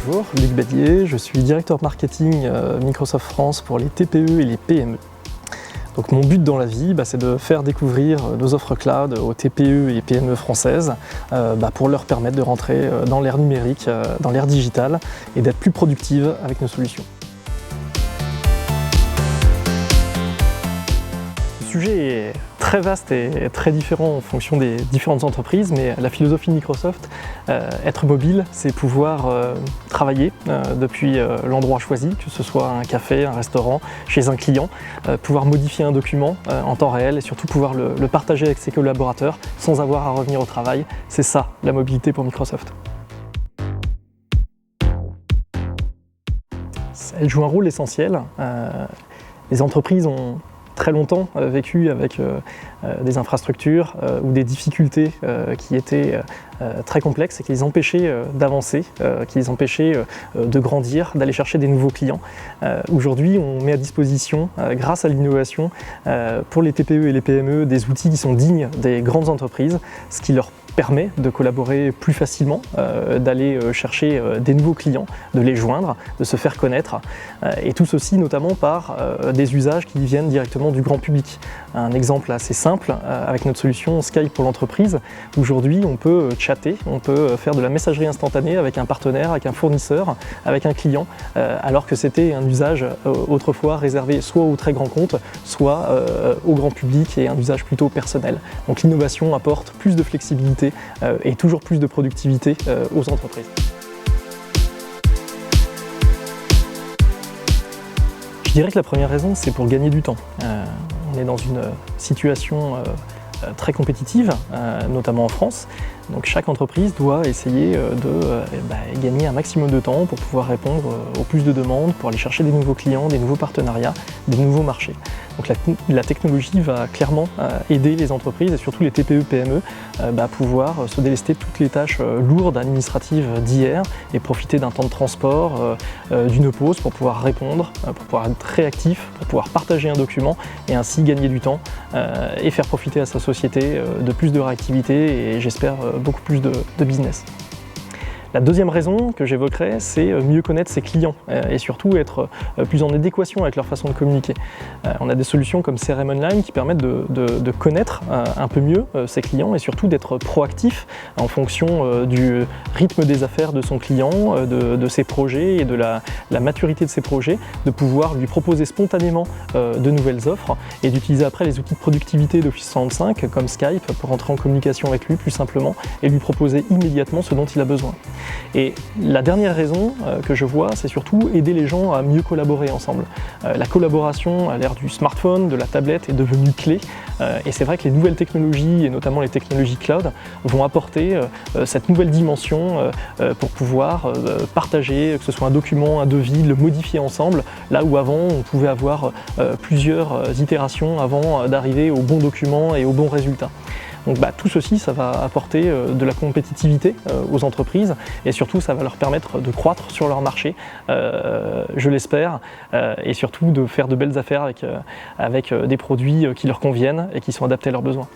Bonjour, Luc Bédier, je suis directeur marketing Microsoft France pour les TPE et les PME. Donc mon but dans la vie, c'est de faire découvrir nos offres cloud aux TPE et PME françaises pour leur permettre de rentrer dans l'ère numérique, dans l'ère digitale et d'être plus productives avec nos solutions. Le sujet est très vaste et très différent en fonction des différentes entreprises, mais la philosophie de Microsoft, être mobile, c'est pouvoir travailler depuis l'endroit choisi, que ce soit un café, un restaurant, chez un client, pouvoir modifier un document en temps réel et surtout pouvoir le partager avec ses collaborateurs sans avoir à revenir au travail. C'est ça la mobilité pour Microsoft. Elle joue un rôle essentiel. Les entreprises ont très longtemps vécu avec des infrastructures ou des difficultés qui étaient très complexes et qui les empêchaient d'avancer, qui les empêchaient de grandir, d'aller chercher des nouveaux clients. Aujourd'hui, on met à disposition, grâce à l'innovation, pour les TPE et les PME, des outils qui sont dignes des grandes entreprises, ce qui leur permet de collaborer plus facilement, d'aller chercher des nouveaux clients, de les joindre, de se faire connaître, et tout ceci notamment par des usages qui viennent directement du grand public. Un exemple assez simple, avec notre solution Skype pour l'entreprise, aujourd'hui on peut chatter, on peut faire de la messagerie instantanée avec un partenaire, avec un fournisseur, avec un client, alors que c'était un usage autrefois réservé soit aux très grands comptes, soit au grand public et un usage plutôt personnel. Donc l'innovation apporte plus de flexibilité et toujours plus de productivité aux entreprises. Je dirais que la première raison, c'est pour gagner du temps. On est dans une situation très compétitive, notamment en France. Donc chaque entreprise doit essayer de gagner un maximum de temps pour pouvoir répondre aux plus de demandes, pour aller chercher des nouveaux clients, des nouveaux partenariats, des nouveaux marchés. Donc la technologie va clairement aider les entreprises et surtout les TPE-PME à pouvoir se délester de toutes les tâches lourdes administratives d'hier et profiter d'un temps de transport, d'une pause pour pouvoir répondre, pour pouvoir être réactif, pour pouvoir partager un document et ainsi gagner du temps et faire profiter à sa société de plus de réactivité et j'espère beaucoup plus de business. La deuxième raison que j'évoquerai, c'est mieux connaître ses clients et surtout être plus en adéquation avec leur façon de communiquer. On a des solutions comme CRM Online qui permettent de connaître un peu mieux ses clients et surtout d'être proactif en fonction du rythme des affaires de son client, de ses projets et de la maturité de ses projets, de pouvoir lui proposer spontanément de nouvelles offres et d'utiliser après les outils de productivité d'Office 365 comme Skype pour entrer en communication avec lui plus simplement et lui proposer immédiatement ce dont il a besoin. Et la dernière raison que je vois, c'est surtout aider les gens à mieux collaborer ensemble. La collaboration à l'ère du smartphone, de la tablette est devenue clé et c'est vrai que les nouvelles technologies et notamment les technologies cloud vont apporter cette nouvelle dimension pour pouvoir partager, que ce soit un document, un devis, le modifier ensemble, là où avant on pouvait avoir plusieurs itérations avant d'arriver au bon document et au bon résultat. Donc tout ceci, ça va apporter de la compétitivité aux entreprises et surtout ça va leur permettre de croître sur leur marché, je l'espère, et surtout de faire de belles affaires avec des produits qui leur conviennent et qui sont adaptés à leurs besoins.